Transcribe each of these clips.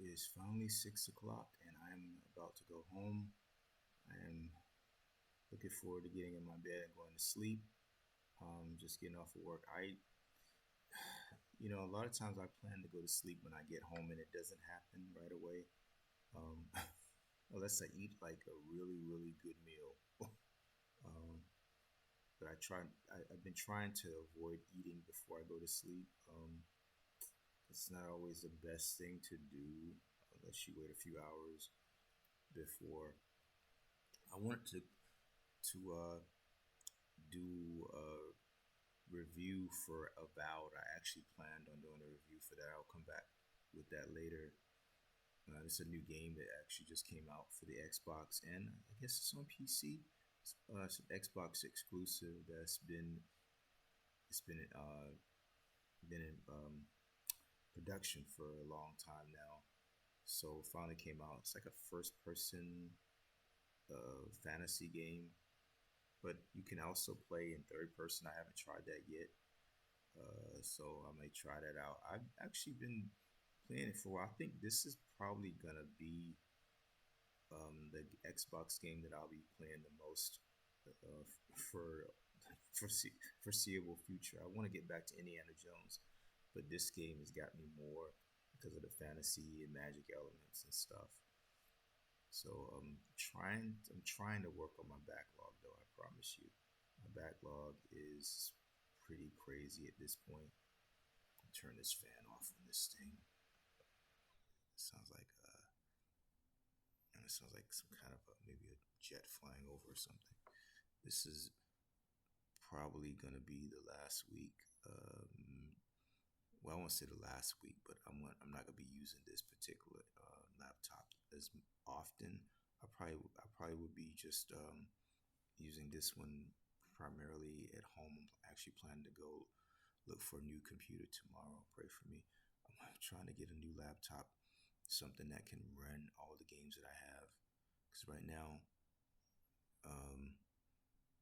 is finally 6 o'clock, and I'm about to go home. I am looking forward to getting in my bed and going to sleep. Just getting off of work. A lot of times I plan to go to sleep when I get home, and it doesn't happen right away. Um, Unless I eat like a really, really good meal. um, but I've been trying to avoid eating before I go to sleep. It's not always the best thing to do unless you wait a few hours before. I wanted to do a review for Avowed. I actually planned on doing a review for that. I'll come back with that later. It's a new game that actually just came out for the Xbox, and I guess it's on PC. It's an Xbox exclusive that's been in production for a long time now. So it finally came out. It's like a first person fantasy game, but you can also play in third person. I haven't tried that yet. So I may try that out. I've actually been playing it for a while. I think this is probably gonna be the Xbox game that I'll be playing the most for foreseeable future. I want to get back to Indiana Jones, but this game has got me more because of the fantasy and magic elements and stuff. So I'm trying to work on my backlog though. I promise you, my backlog is pretty crazy at this point. Turn this fan off on this thing. It sounds like and it sounds like some kind of maybe a jet flying over or something. This is probably gonna be the last week. Well, I won't say the last week, but I'm not gonna be using this particular laptop as often. I probably would be just using this one primarily at home. I'm actually planning to go look for a new computer tomorrow. Pray for me. I'm trying to get a new laptop, something that can run all the games that I have. Because right now, um,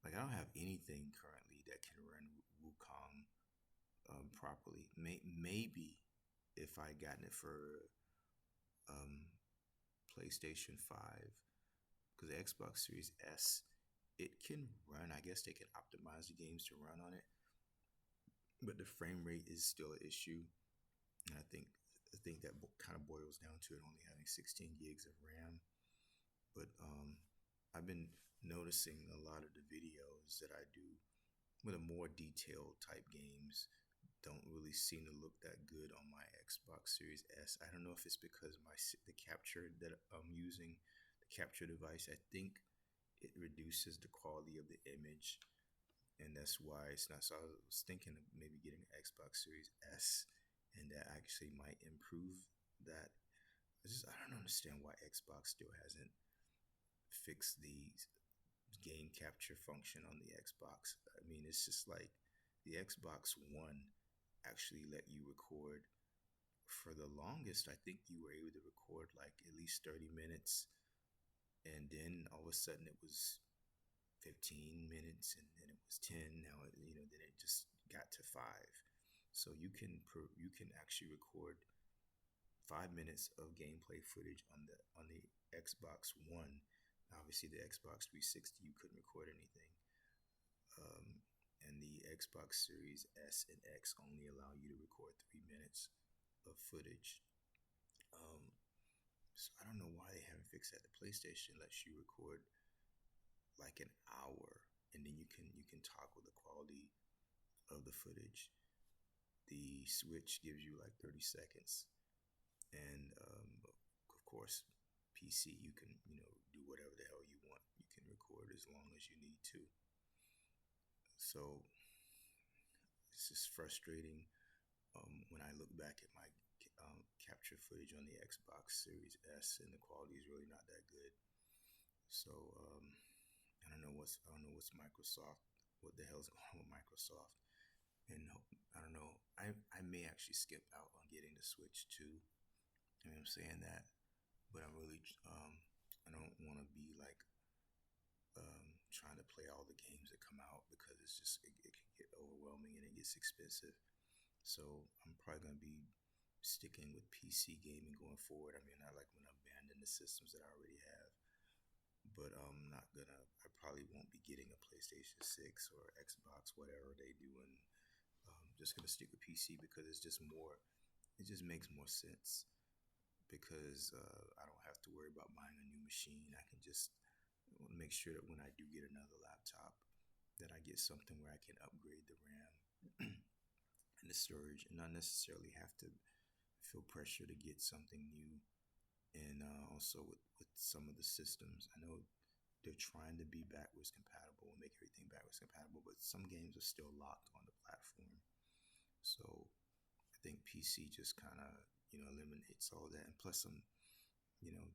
like I don't have anything currently that can run Wukong properly. Maybe if I gotten it for um, PlayStation 5, because the Xbox Series S, it can run. I guess they can optimize the games to run on it, but the frame rate is still an issue. And I think that kind of boils down to it only having 16 gigs of RAM. But I've been noticing a lot of the videos that I do with the more detailed type games don't really seem to look that good on my Xbox Series S. I don't know if it's because the capture that I'm using, the capture device, I think it reduces the quality of the image, and that's why it's not. So I was thinking of maybe getting an Xbox Series S, and that actually might improve that. I don't understand why Xbox still hasn't fixed the game capture function on the Xbox. I mean, it's just like the Xbox One actually let you record for the longest. I think you were able to record like at least 30 minutes, and then all of a sudden it was 15 minutes, and then it was 10. Now, then it just got to 5. So you can actually record 5 minutes of gameplay footage on the Xbox One. Obviously, the Xbox 360 you couldn't record anything, um, and the Xbox Series S and X only allow you to record 3 minutes of footage. Um, so I don't know why they haven't fixed that. The PlayStation lets you record like an hour, and then you can toggle the quality of the footage. The Switch gives you like 30 seconds, and of course, PC you can do whatever the hell you want. You can record as long as you need to. So it's just frustrating when I look back at my capture footage on the Xbox Series S, and the quality is really not that good. So I don't know what's Microsoft. What the hell's going on with Microsoft? And I don't know. I may actually skip out on getting the Switch too. I mean, I'm saying that, but I don't want to be like trying to play all the games that come out, because it can get overwhelming and it gets expensive. So I'm probably gonna be sticking with PC gaming going forward. I mean, I like when I abandon the systems that I already have, but I'm not gonna. I probably won't be getting a PlayStation 6 or Xbox, whatever they do, and just gonna stick with PC because it's just more. It just makes more sense because I don't have to worry about buying a new machine. I can just make sure that when I do get another laptop, that I get something where I can upgrade the RAM and the storage, and not necessarily have to feel pressure to get something new. And also with some of the systems, I know they're trying to be backwards compatible and make everything backwards compatible, but some games are still locked on the platform. So I think PC just kind of eliminates all that, and plus some you know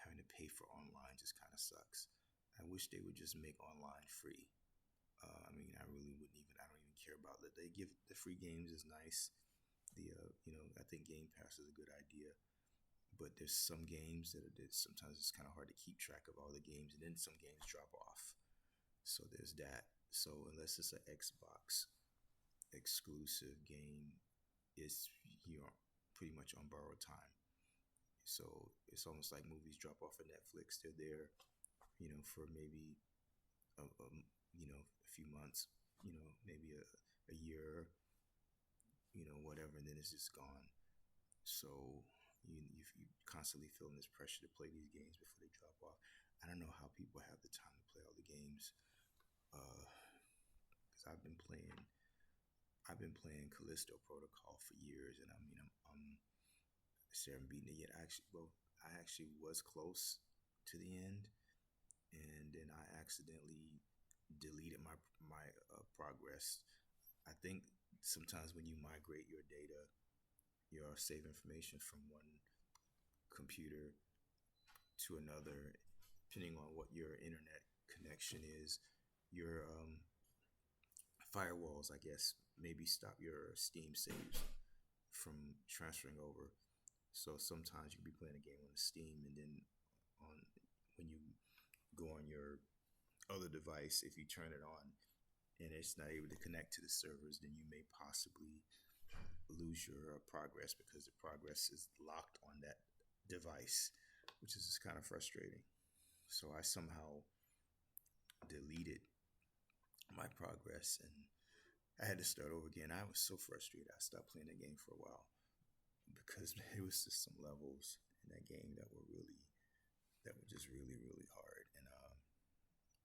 having to pay for online just kind of sucks. I wish they would just make online free. I mean, I really wouldn't even. I don't even care about that. They give the free games is nice. I think Game Pass is a good idea, but there's some games that sometimes it's kind of hard to keep track of all the games, and then some games drop off. So there's that. So unless it's an Xbox exclusive game, it's you're pretty much on borrowed time. So it's almost like movies drop off of Netflix. They're there, for maybe a few months, maybe a year, whatever, and then it's just gone. So you constantly feeling this pressure to play these games before they drop off. I don't know how people have the time to play all the games. Because I've been playing Callisto Protocol for years, and I mean I still haven't beaten it yet. I actually was close to the end, and then I accidentally deleted my progress. I think sometimes when you migrate your data, your save information from one computer to another, depending on what your internet connection is, your firewalls, I guess, maybe stop your Steam saves from transferring over. So sometimes you can be playing a game on Steam, and then on when you go on your other device, if you turn it on and it's not able to connect to the servers, then you may possibly lose your progress because the progress is locked on that device, which is just kind of frustrating. So I somehow deleted my progress and I had to start over again. I was so frustrated. I stopped playing the game for a while because man, it was just some levels in that game that were just really, really hard. And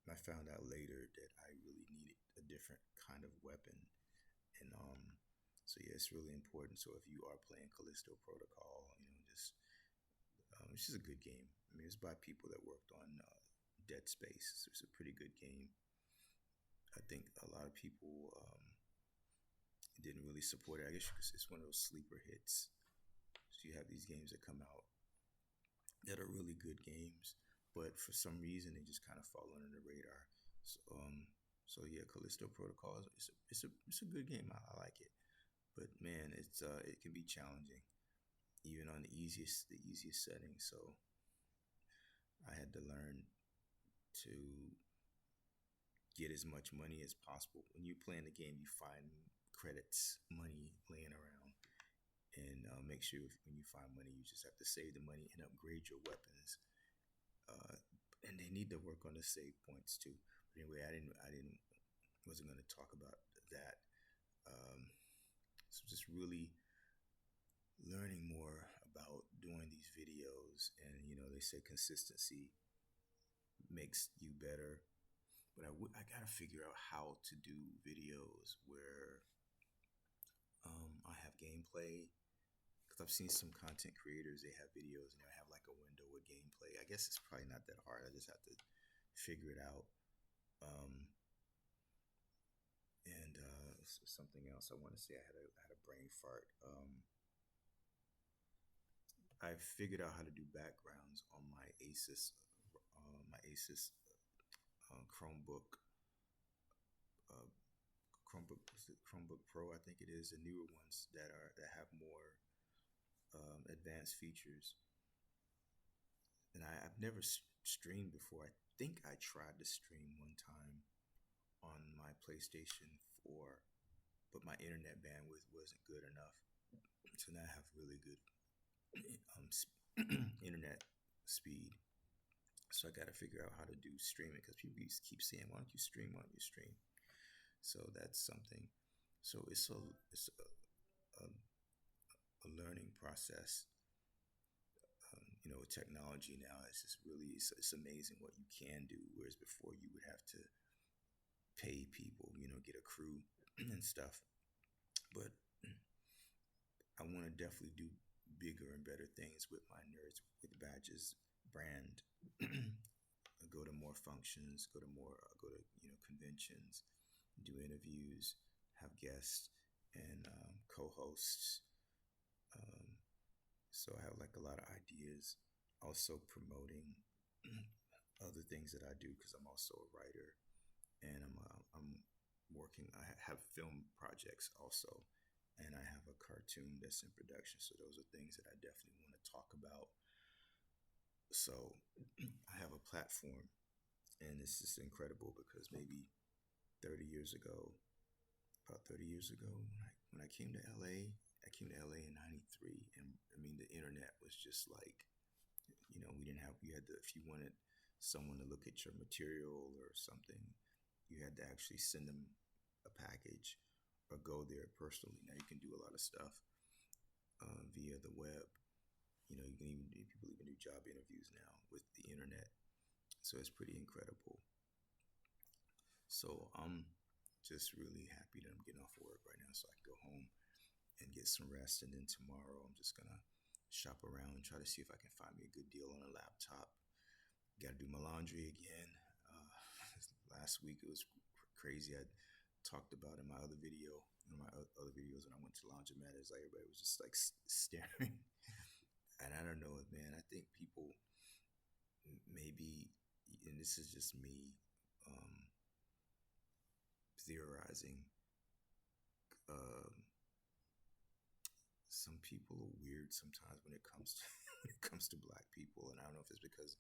I found out later that I really needed a different kind of weapon. And so yeah, it's really important. So if you are playing Callisto Protocol, it's just a good game. I mean, it's by people that worked on Dead Space. So it's a pretty good game. I think a lot of people didn't really support it. I guess because it's one of those sleeper hits. So you have these games that come out that are really good games, but for some reason they just kind of fall under the radar. So, so yeah, Callisto Protocol it's a good game. I like it, but man, it can be challenging even on the easiest setting. So I had to learn to get as much money as possible. When you play in the game, you find credits, money laying around, and make sure when you find money, you just have to save the money and upgrade your weapons. Uh, and they need to work on the save points too. But anyway, wasn't going to talk about that. Um, so just really learning more about doing these videos, and they say consistency makes you better. But I gotta figure out how to do videos where I have gameplay because I've seen some content creators, they have videos and they have like a window with gameplay. I guess it's probably not that hard. I just have to figure it out. Um, and something else I want to say, I had a brain fart. I figured out how to do backgrounds on my Asus Chromebook. Uh, Chromebook was it Chromebook Pro? I think it is the newer ones that have more advanced features. And I've never streamed before. I think I tried to stream one time on my PlayStation 4, but my internet bandwidth wasn't good enough. to not have really good um, internet speed. So I got to figure out how to do streaming because people keep saying, "Why don't you stream? Why don't you stream?" So that's something. So it's a learning process. With technology now, it's just really it's amazing what you can do. Whereas before, you would have to pay people, get a crew and stuff. But I want to definitely do bigger and better things with my Nerds with Badges brand. Go to more functions, go to conventions, do interviews, have guests and co-hosts. Um, so I have like a lot of ideas. Also promoting other things that I do because I'm also a writer and I'm working. I have film projects also, and I have a cartoon that's in production. So those are things that I definitely want to talk about. So I have a platform, and it's just incredible because maybe 30 years ago, about 30 years ago, when I came to LA, I came to LA in '93, and I mean the internet was just like, we didn't have. You had to, if you wanted someone to look at your material or something, you had to actually send them a package or go there personally. Now you can do a lot of stuff via the web. You can even people even do job interviews now with the internet. So it's pretty incredible. So I'm just really happy that I'm getting off of work right now, so I can go home and get some rest. And then tomorrow I'm just gonna shop around and try to see if I can find me a good deal on a laptop. Got to do my laundry again. Uh, Last week it was crazy. I talked about in my other video, in my other videos when I went to laundromat, is like everybody was just like staring. And I don't know, man. I think people maybe, and this is just me theorizing. Um, some people are weird sometimes when it comes to when it comes to black people, and I don't know if it's because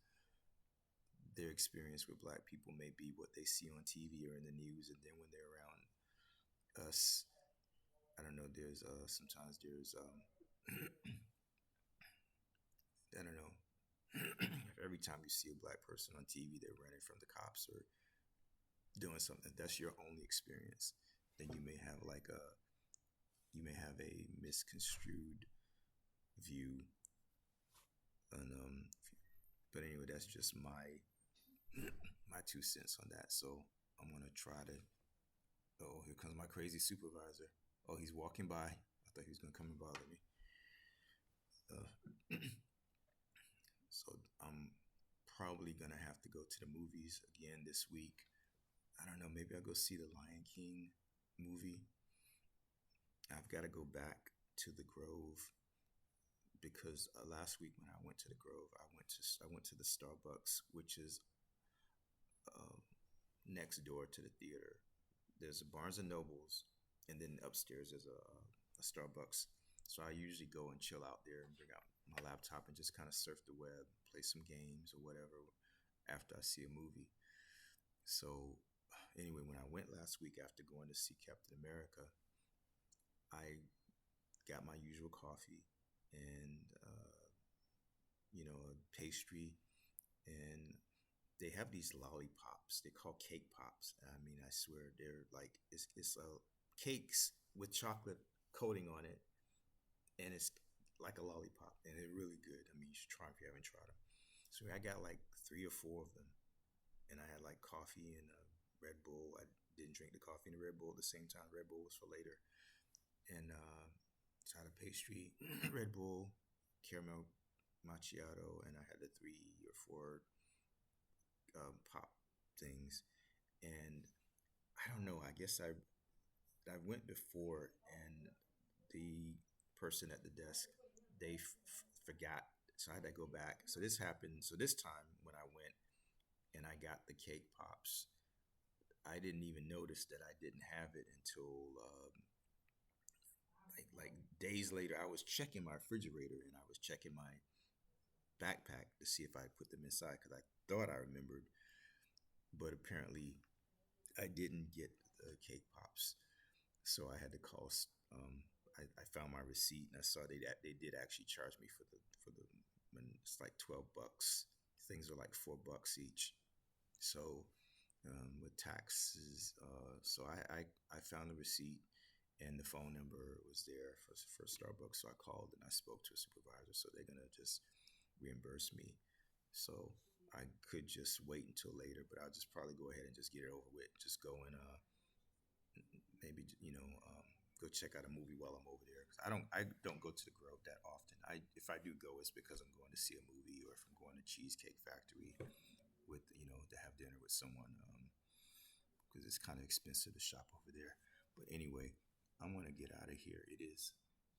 their experience with black people may be what they see on TV or in the news, and then when they're around us, I don't know. There's sometimes there's I don't know. Every time you see a black person on TV, they're running from the cops or doing something. That's your only experience. Then you may have a misconstrued view, and but anyway, that's just my 2 cents on that. So I'm gonna try to. Oh, here comes my crazy supervisor. Oh, he's walking by. I thought he was gonna come and bother me. Uh, so I'm probably gonna have to go to the movies again this week. I don't know. Maybe I'll go see the Lion King movie. I've got to go back to the Grove because last week when I went to the Grove, I went to the Starbucks, which is uh, next door to the theater. There's a Barnes and Nobles, and then upstairs there's a Starbucks. So I usually go and chill out there and bring out my laptop and just kind of surf the web, play some games or whatever after I see a movie. So anyway, when I went last week after going to see Captain America, I got my usual coffee and a pastry, and they have these lollipops. They call cake pops. I mean, I swear they're like it's cakes with chocolate coating on it, and it's like a lollipop, and they're really good. I mean, you should try them if you haven't tried them. So I got like 3 or 4 of them, and I had like coffee and a Red Bull. I didn't drink the coffee and the Red Bull at the same time. Red Bull was for later, and side of pastry, Red Bull, caramel macchiato, and I had the 3 or 4 pop things. And I don't know. I guess I went before, and the person at the desk they forgot, so I had to go back. So this happened. So this time when I went and I got the cake pops, I didn't even notice that I didn't have it until like days later. I was checking my refrigerator and I was checking my backpack to see if I put them inside because I thought I remembered, but apparently I didn't get the cake pops. So I had to call. Um, I found my receipt and I saw they did actually charge me for the when it's like $12. Things are like $4 each. So with taxes, so I found the receipt and the phone number was there for Starbucks. So I called and I spoke to a supervisor. So they're gonna just reimburse me. So I could just wait until later, but I'll just probably go ahead and just get it over with. Just go and maybe go check out a movie while I'm over there. 'Cause I don't go to the Grove that often. I If I do go, it's because I'm going to see a movie or if I'm going to Cheesecake Factory with to have dinner with someone. Because it's kind of expensive to shop over there. But anyway, I want to get out of here. It is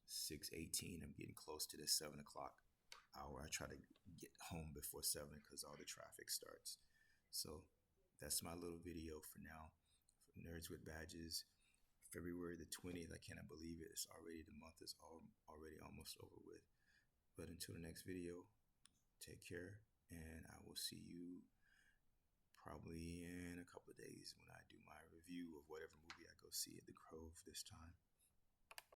6:18. I'm getting close to the 7 o'clock hour. I try to get home before 7 because all the traffic starts. So that's my little video for now. For Nerds with Badges, February the 20th. I cannot believe it. It's already the month is already almost over with. But until the next video, take care, and I will see you probably in a couple of days when I do my review of whatever movie I go see at the Grove this time.